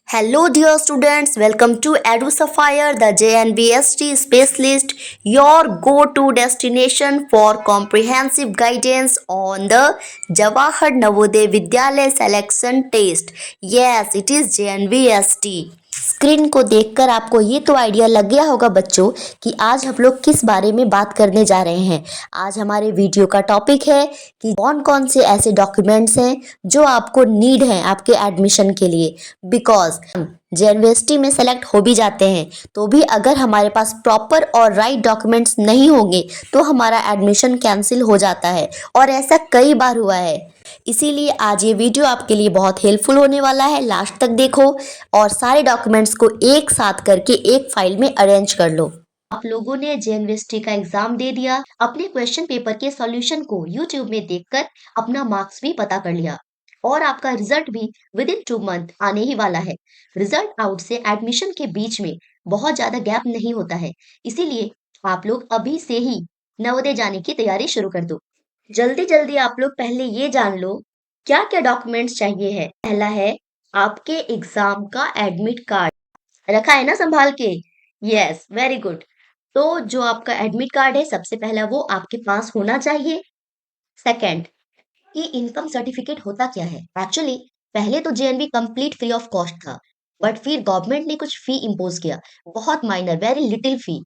Hello, dear students. Welcome to Edu Sapphire, the JNBST specialist, your go-to destination for comprehensive guidance on the Jawahar Navodaya Vidyalaya selection test. Yes, it is JNBST. Screen को देखकर आपको ये तो idea लग गया होगा बच्चों कि आज हम लोग किस बारे में बात करने जा रहे हैं। आज हमारे वीडियो का टॉपिक है कि कौन कौन से ऐसे डॉक्यूमेंट्स हैं जो आपको नीड हैं आपके एडमिशन के लिए। बिकॉज यूनिवर्सिटी में सेलेक्ट हो भी जाते हैं तो भी अगर हमारे पास प्रॉपर और राइट डॉक्यूमेंट्स नहीं होंगे तो हमारा एडमिशन कैंसिल हो जाता है और ऐसा कई बार हुआ है। इसीलिए आज ये वीडियो आपके लिए बहुत हेल्पफुल होने वाला है। लास्ट तक देखो और सारे डॉक्यूमेंट्स को एक साथ करके एक फाइल में अरेंज कर लो। आप लोगों ने जेएनवीएसटी का एग्जाम दे दिया, अपने क्वेश्चन पेपर के सॉल्यूशन को यूट्यूब में देखकर अपना मार्क्स भी पता कर लिया और आपका रिजल्ट भी विद इन 2 मंथ आने ही वाला है। रिजल्ट आउट से एडमिशन के बीच में बहुत ज्यादा गैप नहीं होता है, इसीलिए आप लोग अभी से ही नवोदय जाने की तैयारी शुरू कर दो। जल्दी जल्दी आप लोग पहले ये जान लो क्या क्या डॉक्यूमेंट्स चाहिए है। पहला है आपके एग्जाम का एडमिट कार्ड, रखा है ना संभाल के? Yes, very good. तो जो आपका एडमिट कार्ड है सबसे पहला वो आपके पास होना चाहिए। सेकंड, कि इनकम सर्टिफिकेट होता क्या है। एक्चुअली पहले तो JNV complete free of cost था, बट फिर गवर्नमेंट ने कुछ फी इम्पोज किया, बहुत माइनर, वेरी लिटिल फी।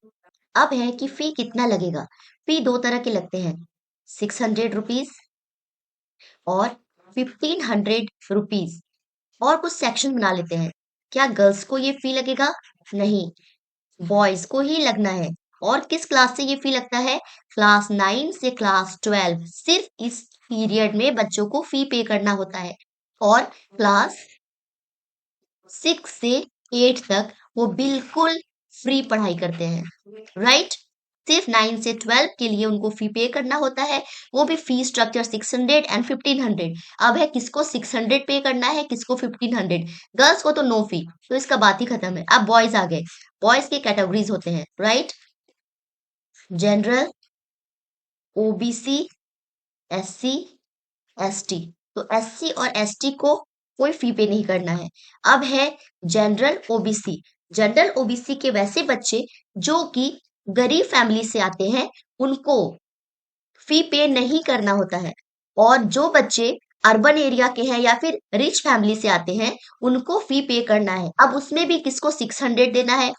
अब है कि फी कितना लगेगा। फी दो तरह के लगते हैं, 600 रुपीज और 1500 रुपीज। और कुछ सेक्शन बना लेते हैं। क्या गर्ल्स को ये फी लगेगा? नहीं, बॉयज को ही लगना है। और किस क्लास से ये फी लगता है? क्लास 9 से क्लास 12, सिर्फ इस पीरियड में बच्चों को फी पे करना होता है। और क्लास 6 से 8 तक वो बिल्कुल फ्री पढ़ाई करते हैं, राइट। सिर्फ 9 से 12 के लिए उनको फी पे करना होता है, वो भी फी स्ट्रक्चर 600 एंड 1500। अब है किसको 600 पे करना है, किसको 1500। गर्ल्स को तो नो फी, तो इसका बात ही खत्म है। अब बॉयज आ गए। बॉयज के कैटेगरीज होते हैं, right. General, OBC, SC, ST. तो एससी और एसटी को कोई फी पे नहीं करना है। अब है जनरल ओबीसी। जनरल ओबीसी के वैसे बच्चे जो कि गरीब फैमिली से आते हैं उनको फी पे नहीं करना होता है। और जो बच्चे अर्बन एरिया के हैं या फिर रिच फैमिली से आते हैं उनको फी पे करना है। अब उसमें भी किसको 600 देना है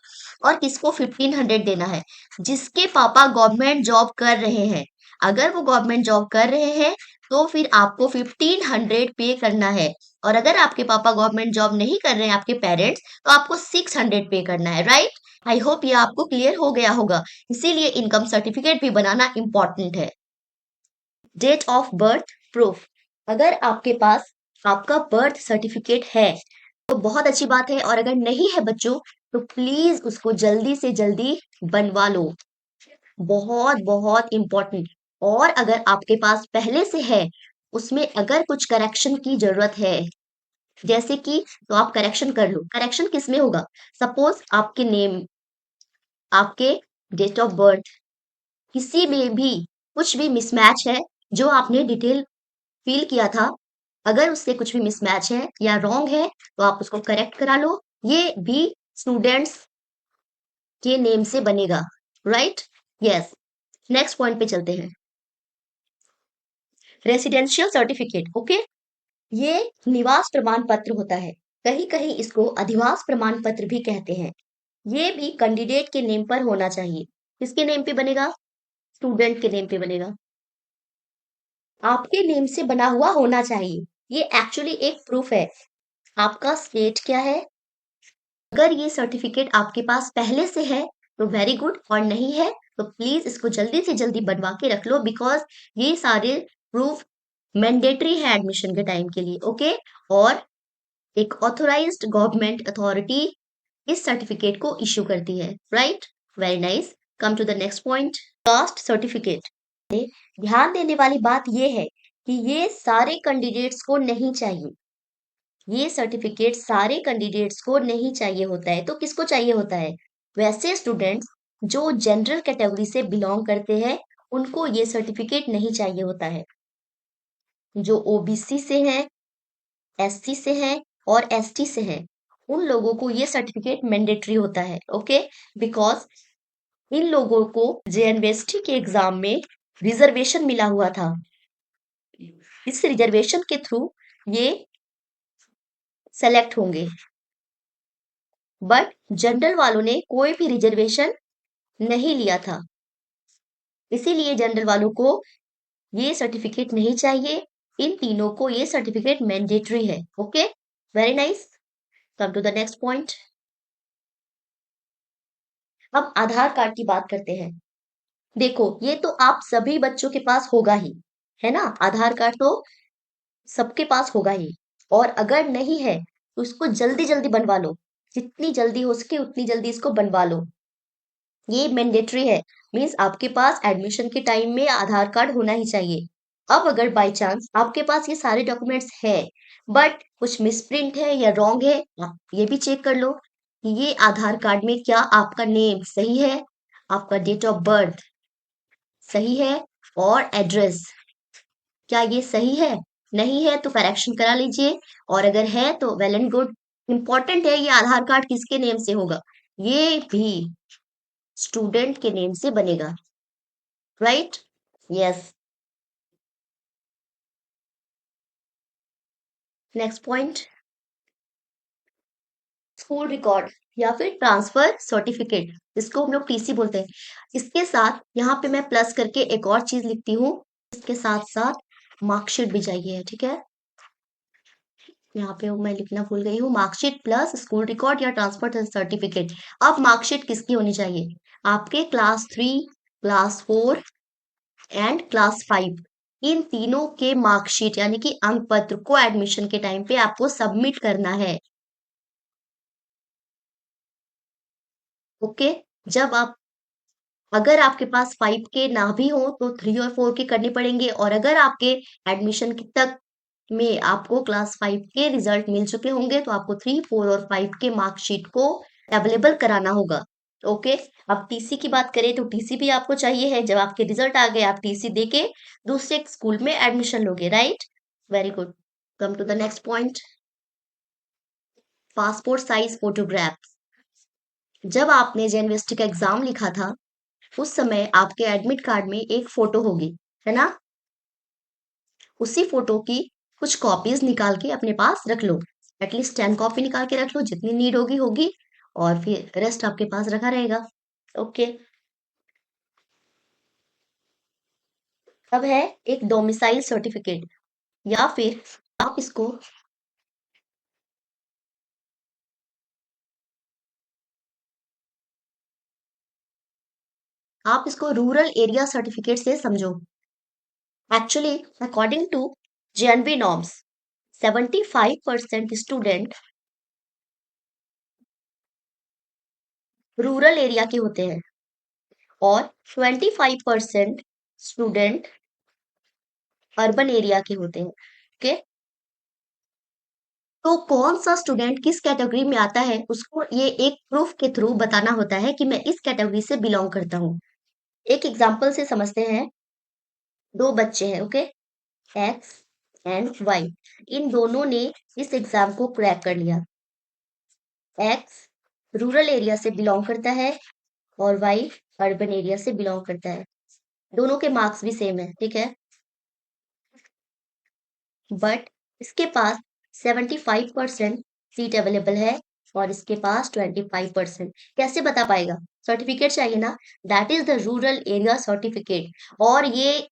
और किसको 1500 देना है? जिसके पापा गवर्नमेंट जॉब कर रहे हैं। अगर वो गवर्नमेंट जॉब कर रहे हैं तो फिर आपको 1500 पे करना है। और अगर आपके पापा गवर्नमेंट जॉब नहीं कर रहे हैं, आपके पेरेंट्स, तो आपको 600 पे करना है, राइट। आई होप ये आपको क्लियर हो गया होगा। इसीलिए इनकम सर्टिफिकेट भी बनाना इम्पोर्टेंट है। डेट ऑफ बर्थ प्रूफ, अगर आपके पास आपका बर्थ सर्टिफिकेट है तो बहुत अच्छी बात है, और अगर नहीं है बच्चों तो प्लीज उसको जल्दी से जल्दी बनवा लो, बहुत बहुत इम्पोर्टेंट। और अगर आपके पास पहले से है, उसमें अगर कुछ करेक्शन की जरूरत है जैसे कि, तो आप करेक्शन कर लो। करेक्शन किस में होगा? सपोज आपके नेम, आपके डेट ऑफ बर्थ, किसी में भी कुछ भी मिसमैच है जो आपने डिटेल फील किया था, अगर उससे कुछ भी मिसमैच है या रॉन्ग है तो आप उसको करेक्ट करा लो। ये भी स्टूडेंट्स के नेम से बनेगा, राइट। यस, नेक्स्ट पॉइंट पे चलते हैं। Residential certificate, okay. ये निवास प्रमाण पत्र होता है, कहीं कहीं इसको अधिवास प्रमाण पत्र भी कहते हैं। ये भी कैंडिडेट के नेम पर होना चाहिए। किसके नेम पे बनेगा? स्टूडेंट के नेम पे बनेगा। आपके नेम से बना हुआ होना चाहिए। ये एक्चुअली एक प्रूफ है। आपका स्टेट क्या है? अगर ये सर्टिफिकेट आपके पास पहले से है तो वेरी गुड, और नहीं है तो प्लीज इसको जल्दी से जल्दी बनवा के रख लो, बिकॉज ये सारे प्रूफ मैंडेटरी है एडमिशन के टाइम के लिए, ओके। और एक ऑथोराइज्ड गवर्नमेंट अथॉरिटी इस सर्टिफिकेट को इश्यू करती है, right. Very nice. Come to the next point, caste certificate. ध्यान देने वाली बात यह है कि ये सारे कैंडिडेट्स को नहीं चाहिए। ये सर्टिफिकेट सारे कैंडिडेट्स को नहीं चाहिए होता है। तो किसको चाहिए होता है? वैसे स्टूडेंट्स जो जनरल कैटेगरी से बिलोंग करते हैं उनको ये सर्टिफिकेट नहीं चाहिए होता है। जो ओबीसी से हैं, एससी से हैं और एसटी से हैं उन लोगों को ये सर्टिफिकेट मैंडेटरी होता है, ओके, बिकॉज इन लोगों को जेएनवीएसटी के एग्जाम में रिजर्वेशन मिला हुआ था। इस रिजर्वेशन के थ्रू ये सेलेक्ट होंगे, बट जनरल वालों ने कोई भी रिजर्वेशन नहीं लिया था, इसीलिए जनरल वालों को ये सर्टिफिकेट नहीं चाहिए। इन तीनों को ये सर्टिफिकेट मैंडेटरी है, okay, very nice. Come to the next point. अब आधार कार्ड की बात करते हैं। देखो, ये तो आप सभी बच्चों के पास होगा ही, है ना, आधार कार्ड तो सबके पास होगा ही। और अगर नहीं है तो उसको जल्दी जल्दी बनवा लो, जितनी जल्दी हो सके उतनी जल्दी इसको बनवा लो। ये मैंडेटरी है, मीन्स आपके पास एडमिशन के टाइम में आधार कार्ड होना ही चाहिए। अब अगर बाय चांस आपके पास ये सारे डॉक्यूमेंट्स है बट कुछ मिसप्रिंट है या रॉन्ग है, आप ये भी चेक कर लो कि ये आधार कार्ड में क्या आपका नेम सही है, आपका डेट ऑफ बर्थ सही है, और एड्रेस क्या ये सही है। नहीं है तो करेक्शन करा लीजिए, और अगर है तो वेल एंड गुड। इंपॉर्टेंट है ये आधार कार्ड किसके नेम से होगा, ये भी स्टूडेंट के नेम से बनेगा, right, yes. Next point, school record या फिर ट्रांसफर सर्टिफिकेट, जिसको हम लोग टीसी बोलते हैं। इसके साथ यहाँ पे मैं प्लस करके एक और चीज लिखती हूँ, इसके साथ साथ मार्कशीट भी चाहिए, ठीक है। यहाँ पे मैं लिखना भूल गई हूँ, मार्कशीट प्लस स्कूल रिकॉर्ड या ट्रांसफर सर्टिफिकेट। अब मार्कशीट किसकी होनी चाहिए, आपके क्लास 3, क्लास 4 एंड क्लास 5, इन तीनों के मार्कशीट यानी कि अंक पत्र को एडमिशन के टाइम पे आपको सबमिट करना है, ओके। जब आप, अगर आपके पास 5 के ना भी हो तो 3 और 4 के करने पड़ेंगे, और अगर आपके एडमिशन तक में आपको क्लास 5 के रिजल्ट मिल चुके होंगे तो आपको 3, 4 और 5 के मार्कशीट को अवेलेबल कराना होगा, ओके। अब टीसी की बात करें तो टीसी भी आपको चाहिए है, जब आपके रिजल्ट आ गए आप टीसी देके दूसरे स्कूल में एडमिशन लोगे, right, very good. Come to the next point, passport size photograph. जब आपने जेएनवीएसटी का एग्जाम लिखा था उस समय आपके एडमिट कार्ड में एक फोटो होगी, है ना, उसी फोटो की कुछ कॉपीज निकाल के अपने पास रख लो, एटलीस्ट 10 कॉपी निकाल के रख लो, जितनी नीड होगी होगी, और फिर रेस्ट आपके पास रखा रहेगा, ओके। अब है एक डोमिसाइल सर्टिफिकेट, या फिर आप इसको रूरल एरिया सर्टिफिकेट से समझो। Actually according to JNV norms 75% student rural area के होते हैं और 25% स्टूडेंट अर्बन एरिया के होते हैं, ओके। तो कौन सा स्टूडेंट किस कैटेगरी में आता है उसको ये एक प्रूफ के थ्रू बताना होता है कि मैं इस कैटेगरी से बिलोंग करता हूँ। एक एग्जांपल से समझते हैं, दो बच्चे हैं, ओके, एक्स एंड वाई, इन दोनों ने इस एग्जाम को क्रैक कर लिया। एक्स रूरल एरिया से बिलोंग करता है और वाई अर्बन एरिया से बिलोंग करता है, दोनों के मार्क्स भी सेम है, ठीक है, बट इसके पास 75% सीट अवेलेबल है और इसके पास 25%। कैसे बता पाएगा, सर्टिफिकेट चाहिए ना, that is the rural area certificate, और ये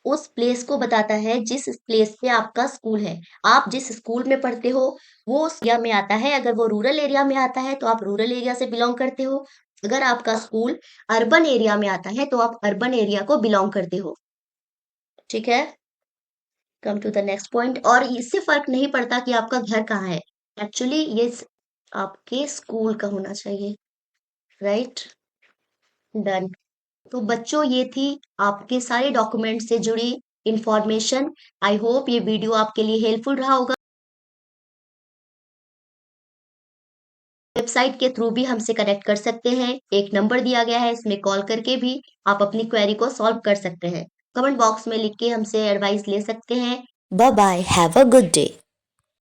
उस प्लेस को बताता है जिस प्लेस पे आपका स्कूल है। आप जिस स्कूल में पढ़ते हो वो उस एरिया में आता है, अगर वो रूरल एरिया में आता है तो आप रूरल एरिया से बिलोंग करते हो, अगर आपका स्कूल अर्बन एरिया में आता है तो आप अर्बन एरिया को बिलोंग करते हो, ठीक है। Come to the next point, और इससे फर्क नहीं पड़ता कि आपका घर कहाँ है, एक्चुअली ये आपके स्कूल का होना चाहिए, राइट, डन। तो बच्चों ये थी आपके सारे डॉक्यूमेंट से जुड़ी इंफॉर्मेशन। आई होप ये वीडियो आपके लिए हेल्पफुल रहा होगा। वेबसाइट के थ्रू भी हमसे कनेक्ट कर सकते हैं, एक नंबर दिया गया है, इसमें कॉल करके भी आप अपनी क्वेरी को सॉल्व कर सकते हैं। कमेंट बॉक्स में लिख के हमसे एडवाइस ले सकते हैं। Bye bye, have a good day.